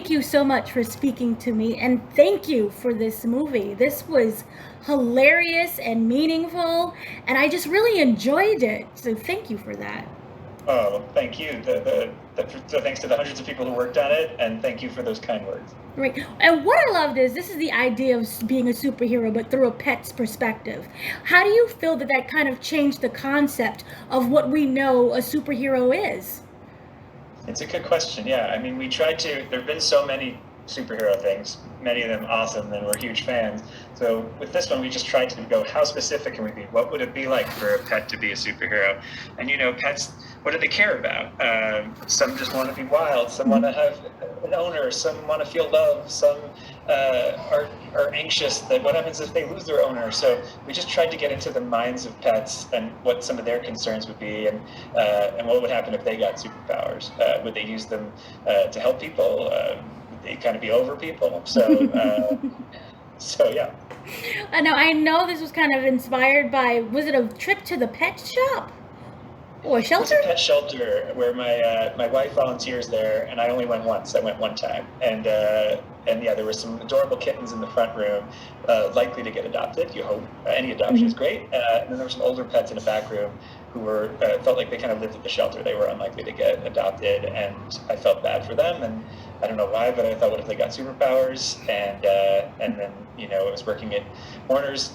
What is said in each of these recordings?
thank you so much for speaking to me, and thank you for this movie. This was hilarious and meaningful, and I just really enjoyed it. So thank you for that. Oh, thank you. So thanks to the hundreds of people who worked on it, and thank you for those kind words. Right. And what I loved is this is the idea of being a superhero, but through a pet's perspective. How do you feel that that kind of changed the concept of what we know a superhero is? It's a good question. Yeah, I mean, we tried to. There have been so many superhero things, many of them awesome, and we're huge fans. So with this one, we just tried to go, how specific can we be? What would it be like for a pet to be a superhero? And pets, what do they care about? Some just want to be wild. Some want to have an owner. Some want to feel love. Some are anxious that what happens if they lose their owner. So we just tried to get into the minds of pets and what some of their concerns would be, and what would happen if they got superpowers. Would they use them to help people? Would they kind of be over people? So yeah. I know this was kind of inspired by, was it a trip to the pet shop? Or shelter? It's a pet shelter where my wife volunteers there, and I only went once. I went one time, and yeah, there were some adorable kittens in the front room, likely to get adopted. You hope any adoption is great. And then there were some older pets in a back room who were felt like they kind of lived at the shelter. They were unlikely to get adopted, and I felt bad for them. And I don't know why, but I thought, what if they got superpowers? And then I was working at Warner's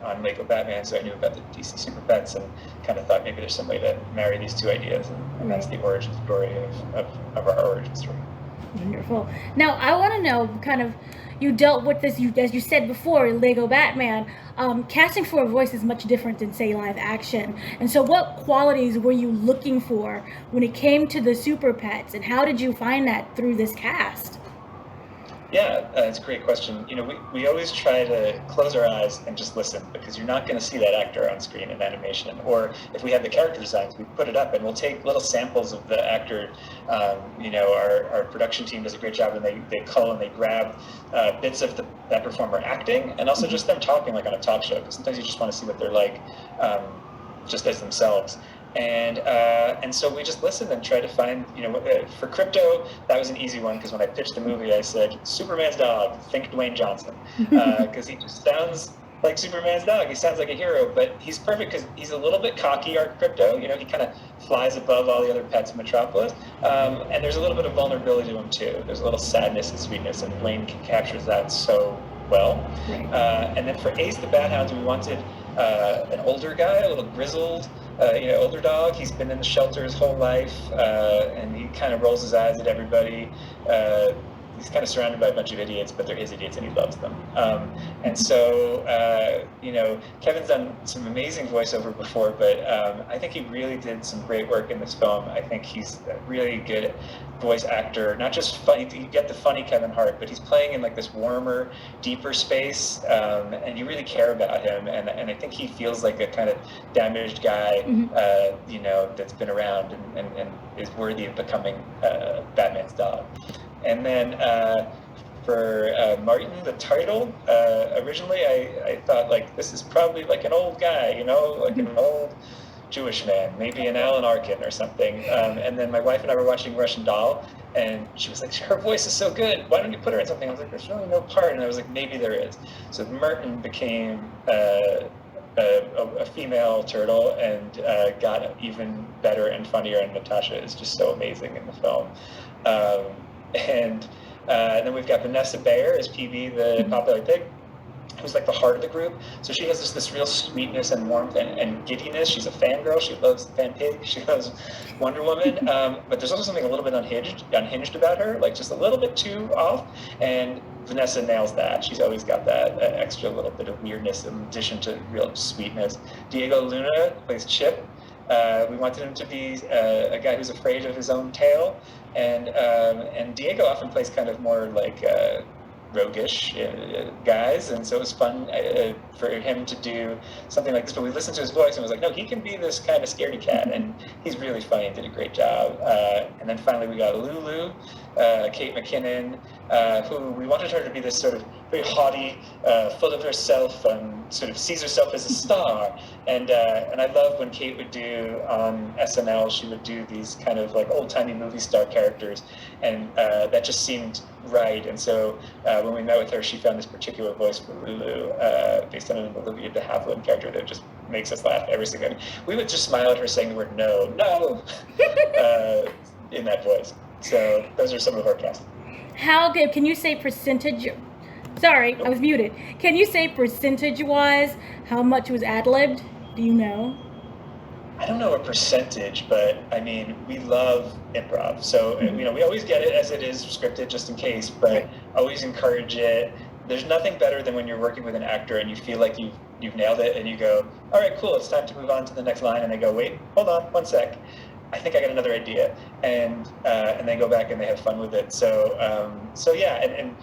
on Lego Batman, so I knew about the DC Super Pets, and kind of thought maybe there's some way to marry these two ideas, and that's the origin story of our origin story. Wonderful. Now, I want to know, kind of, you dealt with this, as you said before, Lego Batman. Casting for a voice is much different than, say, live action. And so what qualities were you looking for when it came to the Super Pets, and how did you find that through this cast? Yeah, it's a great question. We always try to close our eyes and just listen, because you're not going to see that actor on screen in animation. Or if we have the character designs, we put it up, and we'll take little samples of the actor. Our production team does a great job, and they cull and they grab bits of that performer acting, and also just them talking like on a talk show. Because sometimes you just want to see what they're like, just as themselves. And so we just listened and tried to find, for Krypto, that was an easy one, because when I pitched the movie, I said, Superman's dog, think Dwayne Johnson, because he just sounds like Superman's dog. He sounds like a hero, but he's perfect because he's a little bit cocky, our Krypto. He kind of flies above all the other pets in Metropolis, and there's a little bit of vulnerability to him too. There's a little sadness and sweetness, and Dwayne captures that so well. And then for Ace the Bat Hound, we wanted an older guy, a little grizzled, older dog. He's been in the shelter his whole life, and he kind of rolls his eyes at everybody. He's kind of surrounded by a bunch of idiots, but they're his idiots, and he loves them. And so, Kevin's done some amazing voiceover before, but I think he really did some great work in this film. I think he's a really good voice actor, not just funny. You get the funny Kevin Hart, but he's playing in like this warmer, deeper space, and you really care about him. And I think he feels like a kind of damaged guy, that's been around and is worthy of becoming Batman's dog. And then for Martin, the title, originally I thought, like, this is probably like an old guy, like an old Jewish man, maybe an Alan Arkin or something. And then my wife and I were watching Russian Doll, and she was like, her voice is so good, why don't you put her in something? I was like, there's really no part. And I was like, maybe there is. So Martin became a female turtle, and got even better and funnier, and Natasha is just so amazing in the film. And then we've got Vanessa Bayer as PB, the Potbelly Pig, who's like the heart of the group. So she has this real sweetness and warmth and giddiness. She's a fangirl. She loves Fan Pig. She loves Wonder Woman. But there's also something a little bit unhinged about her, like just a little bit too off. And Vanessa nails that. She's always got that extra little bit of weirdness in addition to real sweetness. Diego Luna plays Chip. We wanted him to be a guy who's afraid of his own tail, and Diego often plays kind of more like roguish guys, and so it was fun for him to do something like this. But we listened to his voice and was like, no, he can be this kind of scaredy cat, and he's really funny and did a great job. And then finally we got Lulu, Kate McKinnon, who we wanted her to be this sort of very haughty, full of herself, sort of sees herself as a star. And I love when Kate would do on SNL, she would do these kind of like old-timey movie star characters, and that just seemed right. And so when we met with her, she found this particular voice for Lulu based on an Olivia de Havilland character that just makes us laugh every single time. We would just smile at her saying the word no, no, in that voice. So those are some of our casts. How good, can you say percentage? Sorry, I was muted. Can you say percentage-wise how much was ad-libbed? Do you know? I don't know a percentage, but I mean, we love improv. So, we always get it as it is scripted just in case, but always encourage it. There's nothing better than when you're working with an actor and you feel like you've nailed it and you go, all right, cool, it's time to move on to the next line. And they go, wait, hold on, one sec. I think I got another idea. And they go back and they have fun with it. So yeah, and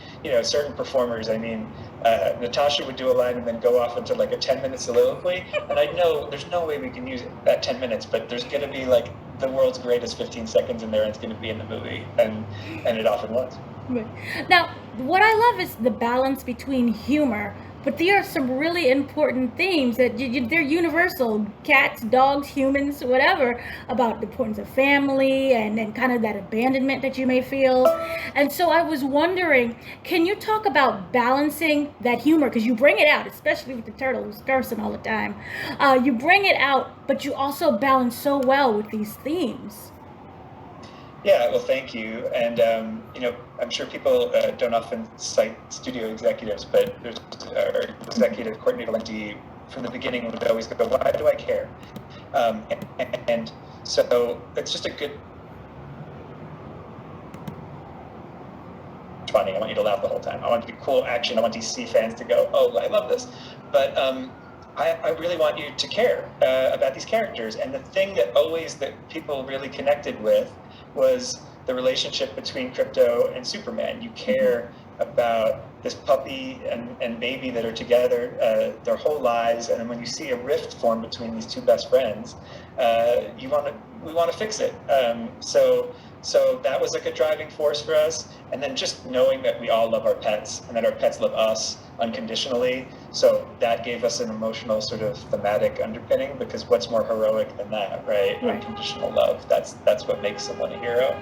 certain performers, I mean, Natasha would do a line and then go off into like a 10-minute soliloquy. And I know there's no way we can use that 10 minutes, but there's going to be like the world's greatest 15 seconds in there and it's going to be in the movie. And it often was. Now, what I love is the balance between humor, but there are some really important themes that they're universal. Cats, dogs, humans, whatever, about the importance of family and kind of that abandonment that you may feel. And so I was wondering, can you talk about balancing that humor? Because you bring it out, especially with the turtle who's cursing all the time. You bring it out, but you also balance so well with these themes. Yeah, well, thank you. And, I'm sure people don't often cite studio executives, but there's our executive, Courtney Valenti, from the beginning would always go, why do I care? And so it's just a good... funny. I want you to laugh the whole time. I want it to be cool action. I want DC fans to go, oh, I love this. But I really want you to care about these characters. And the thing that people really connected with was the relationship between Krypto and Superman. You care about this puppy and baby that are together their whole lives, and then when you see a rift form between these two best friends, we want to fix it. So that was like a driving force for us, and then just knowing that we all love our pets and that our pets love us unconditionally. So that gave us an emotional sort of thematic underpinning, because what's more heroic than that, right? Unconditional love. That's what makes someone a hero.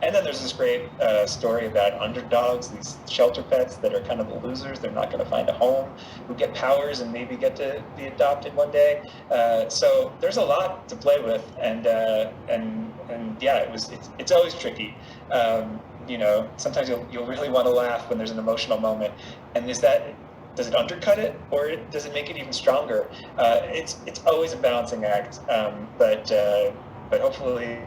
And then there's this great story about underdogs, these shelter pets that are kind of the losers. They're not going to find a home, who get powers and maybe get to be adopted one day. So there's a lot to play with, and yeah, it's always tricky. Sometimes you'll really want to laugh when there's an emotional moment, and does it undercut it, or does it make it even stronger? It's always a balancing act, but hopefully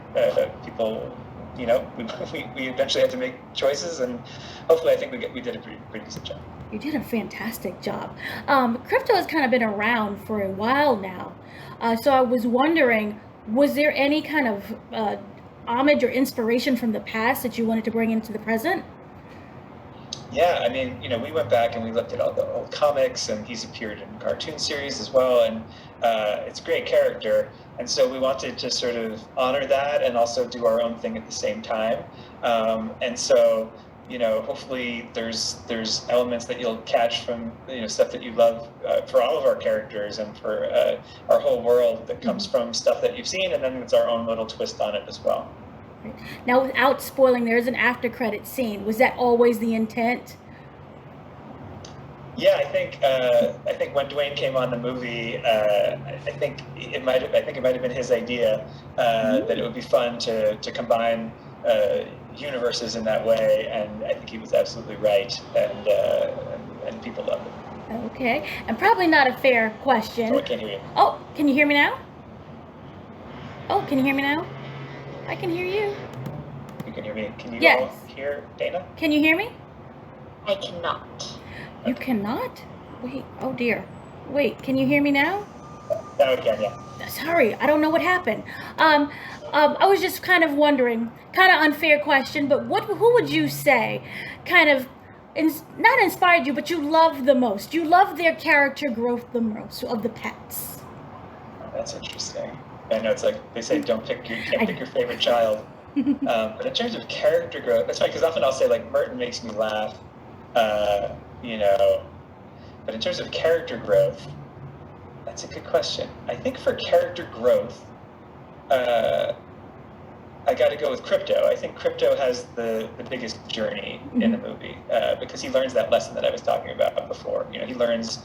people, we eventually had to make choices, and hopefully I think we did a pretty decent job. You did a fantastic job. Krypto has kind of been around for a while now, so I was wondering, was there any kind of homage or inspiration from the past that you wanted to bring into the present? Yeah, I mean, we went back and we looked at all the old comics, and he's appeared in cartoon series as well, and it's a great character. And so we wanted to sort of honor that and also do our own thing at the same time. And so, hopefully there's elements that you'll catch from, stuff that you love for all of our characters and for our whole world that comes from stuff that you've seen, and then it's our own little twist on it as well. Now, without spoiling, there is an after credit scene. Was that always the intent? Yeah, I think when Dwayne came on the movie, I think it might have been his idea that it would be fun to combine universes in that way, and I think he was absolutely right, and people loved it. Okay, and probably not a fair question. Oh, I can't hear you. Oh, can you hear me now? Oh, can you hear me now? I can hear you. You can hear me. Can you Yes. all hear Dana? Can you hear me? I cannot. You cannot? Wait, oh dear. Wait, can you hear me now? Now we can, yeah. Sorry, I don't know what happened. I was just kind of wondering, kind of unfair question, but who would you say kind of, not inspired you, but you love the most? You love their character growth the most of the pets? Oh, that's interesting. I know it's like they say, can't pick your favorite child. But in terms of character growth, that's funny, because often I'll say like Merton makes me laugh, But in terms of character growth, that's a good question. I think for character growth, I got to go with Krypto. I think Krypto has the biggest journey in the movie because he learns that lesson that I was talking about before. You know, he learns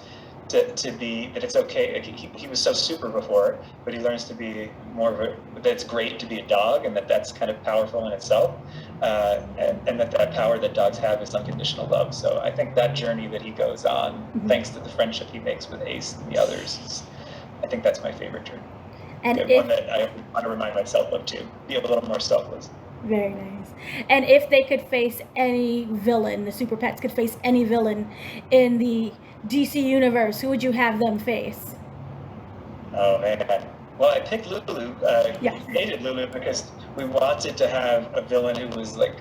to be that it's okay. Like he was so super before, but he learns to be more of a that it's great to be a dog, and that's kind of powerful in itself, and that power that dogs have is unconditional love. So I think that journey that he goes on, thanks to the friendship he makes with Ace and the others, I think that's my favorite journey. And one that I want to remind myself of too. Be a little more selfless. Very nice. And if they could face any villain, the Super Pets could face any villain in the DC universe, who would you have them face? Oh man. Well, I picked Lulu. Yes. We hated Lulu because we wanted to have a villain who was like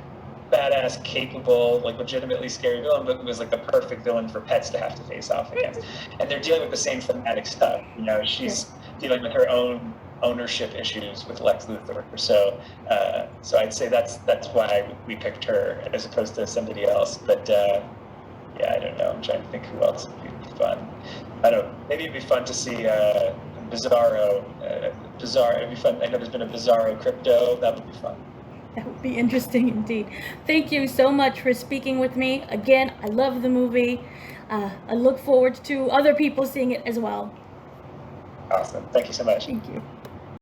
badass, capable, like legitimately scary villain, but was like the perfect villain for pets to have to face off against. And they're dealing with the same thematic stuff. You know, she's dealing with her own ownership issues with Lex Luthor. So I'd say that's why we picked her as opposed to somebody else. But yeah, I don't know. I'm trying to think who else would be fun. Maybe it'd be fun to see Bizarro. It'd be fun. I know there's been a Bizarro Krypto. That would be fun. That would be interesting indeed. Thank you so much for speaking with me. Again, I love the movie. I look forward to other people seeing it as well. Awesome. Thank you so much. Thank you.